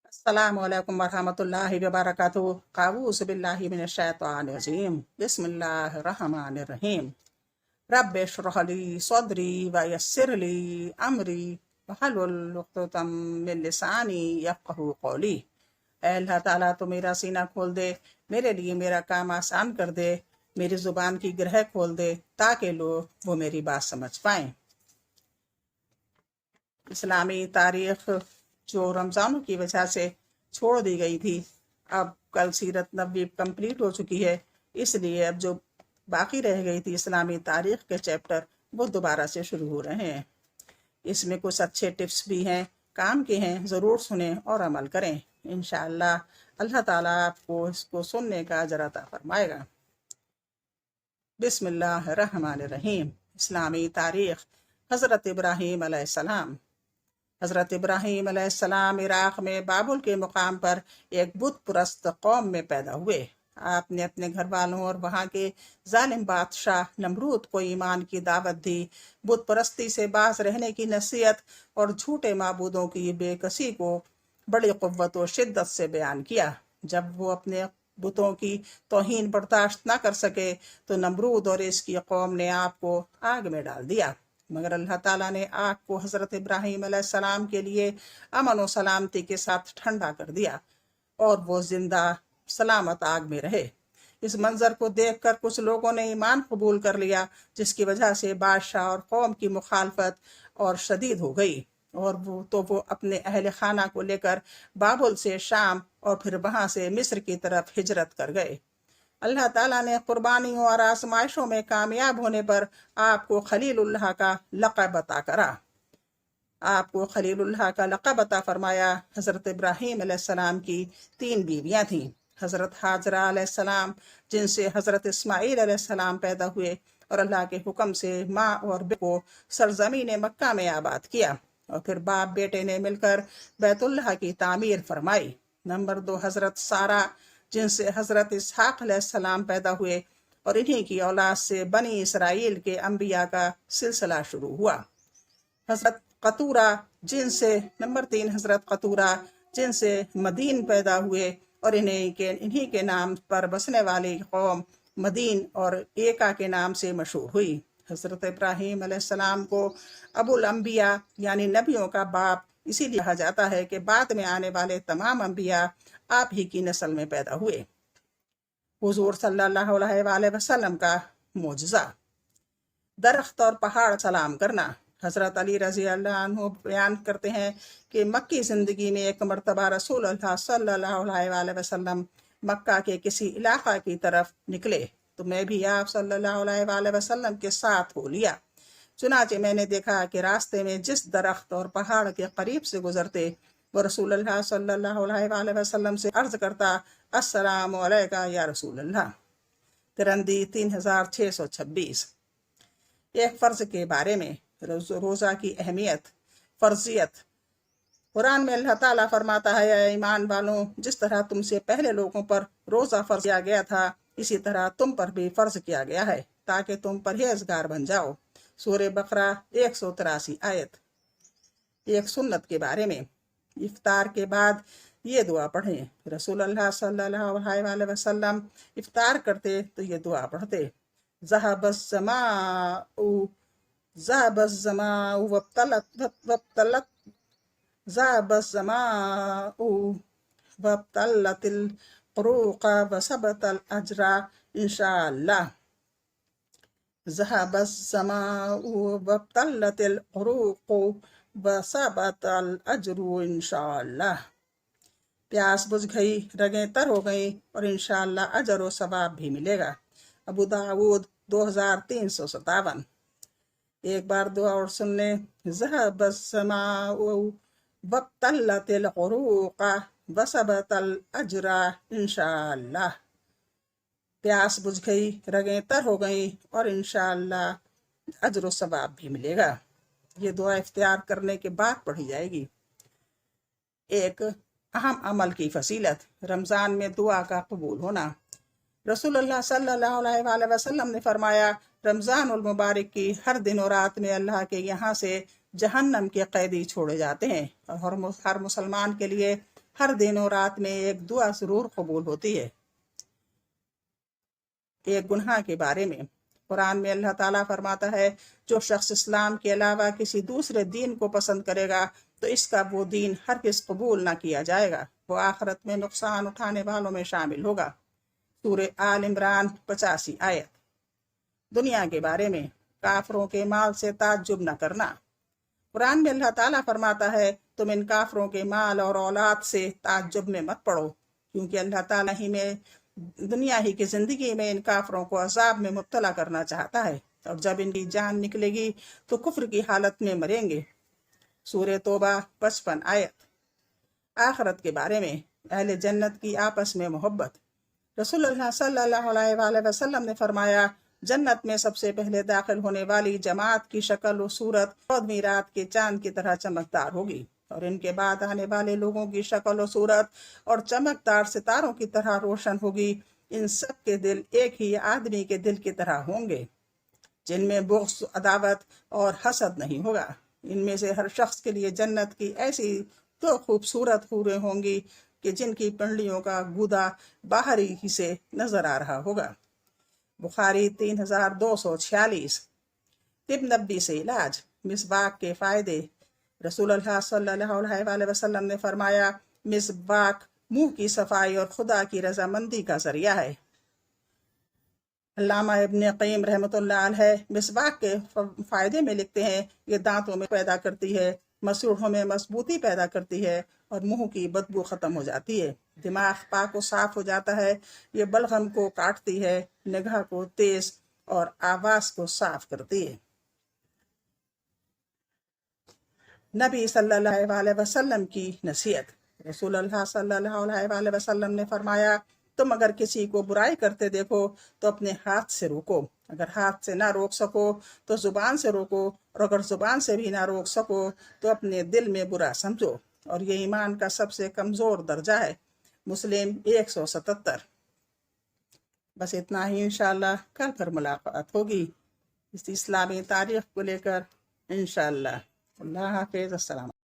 अस्सलामु अलैकुम वरहमतुल्लाहि वबरकातुहू। अऊज़ु बिल्लाहि मिनश शैतानिर रजीम। बिस्मिल्लाहिर रहमानिर रहीम। रब्बि इश्रह ली सदरी व यस्सिर ली अमरी वहलुल उक़दतम मिन लिसानी यफ़क़हू क़ौली। ऐ अल्लाह ताला तो मेरा सीना खोल दे, मेरे लिए मेरा काम आसान कर दे, मेरी ज़ुबान की ग्रह खोल दे ताकि लोग वो मेरी बात समझ पाएँ। इस्लामी तारीख जो रमज़ानों की वजह से छोड़ दी गई थी, अब कल सीरत नबवी कंप्लीट हो चुकी है, इसलिए अब जो बाकी रह गई थी इस्लामी तारीख के चैप्टर वो दोबारा से शुरू हो रहे हैं। इसमें कुछ अच्छे टिप्स भी हैं, काम के हैं, ज़रूर सुनें और अमल करें। इंशाअल्लाह अल्लाह ताला आपको इसको सुनने का अजर अता फरमाएगा। बिस्मिल्लाहिर्रहमानिर्रहीम। इस्लामी तारीख हज़रत इब्राहीम अलैहिस्सलाम। हज़रत इब्राहीम अलैहिस्सलाम इराक़ में बाबुल के मुकाम पर एक बुत परस्त कौम में पैदा हुए। आपने अपने घर वालों और वहाँ के जालिम बादशाह नमरूद को ईमान की दावत दी, बुत परस्ती से बाज रहने की नसीहत और झूठे माबूदों की बेकसी को बड़ी क़ुव्वत और शिद्दत से बयान किया। जब वो अपने बुतों की तौहीन बर्दाश्त न कर सके तो नमरूद और इसकी कौम ने आपको आग में डाल दिया, मगर अल्लाह ताला ने आग को हज़रत इब्राहीम अलैहिस्सलाम के लिए अमन और सलामती के साथ ठंडा कर दिया और वो जिंदा सलामत आग में रहे। इस मंजर को देखकर कुछ लोगों ने ईमान कबूल कर लिया, जिसकी वजह से बादशाह और कौम की मुखालफत और शदीद हो गई और वो अपने अहल खाना को लेकर बाबुल से शाम और फिर वहाँ से मिस्र की तरफ हिजरत कर गए। अल्लाह ताला ने कुर्बानियों और आजमाइशों में कामयाब होने पर आपको खलीलुल्लाह का लक़ब अता करा। आपको खलीलुल्लाह का लक़ब अता फरमाया। हज़रत इब्राहीम अलैहिस्सलाम की 3 बीवियाँ थीं। हज़रत हाजरा अलैहिस्सलाम, जिनसे हज़रत इस्माईल अलैहिस्सलाम पैदा हुए, और अल्लाह के हुक्म से माँ और बेटे को सरजमीन मक्का में आबाद किया और फिर बाप बेटे ने मिलकर बैतुल्लाह की तामीर फरमाई। नंबर 2 हज़रत सारा, जिनसे हज़रत इसहाक़ अलैहिस्सलाम पैदा हुए और इन्हीं की औलाद से बनी इसराइल के अंबिया का सिलसिला शुरू हुआ। हज़रत कतूरा, जिनसे नंबर 3 हज़रत कतूरा, जिनसे मदीन पैदा हुए और इन्हीं के नाम पर बसने वाली कौम मदीन और एका के नाम से मशहूर हुई। हज़रत इब्राहीम अलैहिस्सलाम को अबुल अंबिया यानी नबियों का बाप इसीलिए कहा जाता है कि बाद में आने वाले तमाम अंबिया आप ही की नस्ल में पैदा हुए। हुजूर सल्लल्लाहु अलैहि वसल्लम का मोजज़ा। दरख्त और पहाड़ सलाम करना। हज़रत अली रज़ी अल्लाह अन्हु बयान करते हैं कि मक्की ज़िंदगी में एक मरतबा रसूल अल्लाह सल्लल्लाहु अलैहि वसल्लम मक्का के किसी इलाक़ा की तरफ निकले तो मैं भी आप सल्लल्लाहु अलैहि वसल्लम के साथ हो लिया। चुनाचे मैंने देखा कि रास्ते में जिस दरख्त और पहाड़ के करीब से गुजरते वो रसूल अल्लाह सल्लल्लाहु अलैहि वसल्लम से अर्ज़ करता, अस्सलामु अलैका या रसूल अल्लाह। तिरंदी 3626। एक फ़र्ज़ के बारे में, रोज़ा की अहमियत, फ़र्जियत। कुरान में अल्लाह ताला फरमाता है, ऐ ईमान वालों, जिस तरह तुमसे पहले लोगों पर रोज़ा फ़र्ज किया गया था इसी तरह तुम पर भी फ़र्ज किया गया है ताकि तुम परहेज़गार बन जाओ। सूरह बकरा 183 आयत। एक सुन्नत के बारे में, इफ्तार के बाद ये दुआ पढ़ें। रसूल अल्लाह सल्लल्लाहु अलैहि वसल्लम इफ्तार करते तो ये दुआ पढ़ते, ज़हबज़्ज़माउ वब्तलतिल क़ुरूक़ वसबतल अजरा इंशाअल्लाह। ज़हबज़्ज़माउ वब्तलतिल क़ुरूक़ वसबतल अजरु इंशाअल्लाह। प्यास बुझ गई, रगें तर हो गई और इंशाअल्लाह अजर व सवाब भी मिलेगा। अबू दाऊद 2357। एक बार दुआ और सुन लें, ज़हबज़्ज़माउ वब्तलतिल क़ुरूक़ वसबतल अजरा इंशाअल्लाह। प्यास बुझ गई, रगें तर हो गई और इंशाअल्लाह अजर व सवाब भी मिलेगा। ये दुआ इख्तियार करने के बाद पढ़ी जाएगी। एक अहम अमल की फसीलत, रमज़ान में दुआ का कबूल होना। रसूलुल्लाह सल्लल्लाहु अलैहि वसल्लम ने फरमाया, रमज़ानुल मुबारक की हर दिन और रात में अल्लाह के यहाँ से जहन्नम के कैदी छोड़े जाते हैं और हर मुसलमान के लिए ہر دن اور رات میں ایک دعا ضرور قبول ہوتی ہے۔ ایک گناہ کے بارے میں قرآن میں اللہ تعالیٰ فرماتا ہے، جو شخص اسلام کے علاوہ کسی دوسرے دین کو پسند کرے گا تو اس کا وہ دین ہرگز قبول نہ کیا جائے گا، وہ آخرت میں نقصان اٹھانے والوں میں شامل ہوگا۔ سورہ آل عمران 85 آیت۔ دنیا کے بارے میں کافروں کے مال سے تعجب نہ کرنا۔ قرآن میں اللہ تعالیٰ فرماتا ہے، تم ان کافروں کے مال اور اولاد سے تعجب میں مت پڑو، کیونکہ اللہ تعالیٰ ہی میں دنیا ہی کی زندگی میں ان کافروں کو عذاب میں مبتلا کرنا چاہتا ہے، اور جب ان کی جان نکلے گی تو کفر کی حالت میں مریں گے۔ سورہ توبہ 55 آیت۔ آخرت کے بارے میں اہل جنت کی آپس میں محبت۔ رسول اللہ صلی اللہ علیہ وآلہ وسلم نے فرمایا، جنت میں سب سے پہلے داخل ہونے والی جماعت کی شکل و صورت 14ویں رات کے چاند کی طرح چمکدار ہوگی، اور ان کے بعد آنے والے لوگوں کی شکل و صورت اور چمکدار ستاروں کی طرح روشن ہوگی۔ ان سب کے دل ایک ہی آدمی کے دل کی طرح ہوں گے، جن میں بغض، عداوت اور حسد نہیں ہوگا۔ ان میں سے ہر شخص کے لیے جنت کی ایسی دو خوبصورت حوریں ہوں گی کہ جن کی پنڈلیوں کا گودا باہری ہی سے نظر آ رہا ہوگا۔ بخاری 3246۔ طب نبی سے علاج، مسواک کے فائدے۔ رسول اللہ صلی اللہ علیہ وآلہ وسلم نے فرمایا، مسواک منہ کی صفائی اور خدا کی رضامندی کا ذریعہ ہے۔ علامہ ابن قیم رحمۃ اللہ علیہ مسواک کے فائدے میں لکھتے ہیں، یہ دانتوں میں پیدا کرتی ہے، مسوڑھوں میں مضبوطی پیدا کرتی ہے، اور منہ کی بدبو ختم ہو جاتی ہے، دماغ پاک و صاف ہو جاتا ہے، یہ بلغم کو کاٹتی ہے، نگاہ کو تیز اور آواز کو صاف کرتی ہے۔ نبی صلی اللہ علیہ وسلم کی نصیحت۔ رسول اللہ صلی اللہ علیہ وآلہ وسلم نے فرمایا، تم اگر کسی کو برائی کرتے دیکھو تو اپنے ہاتھ سے روکو، اگر ہاتھ سے نہ روک سکو تو زبان سے روکو، اور اگر زبان سے بھی نہ روک سکو تو اپنے دل میں برا سمجھو، اور یہ ایمان کا سب سے کمزور درجہ ہے۔ مسلم 177۔ بس اتنا ہی، انشاءاللہ کل پھر ملاقات ہوگی اس اسلامی تاریخ کو لے کر انشاءاللہ۔ اللہ حافظ، السلام۔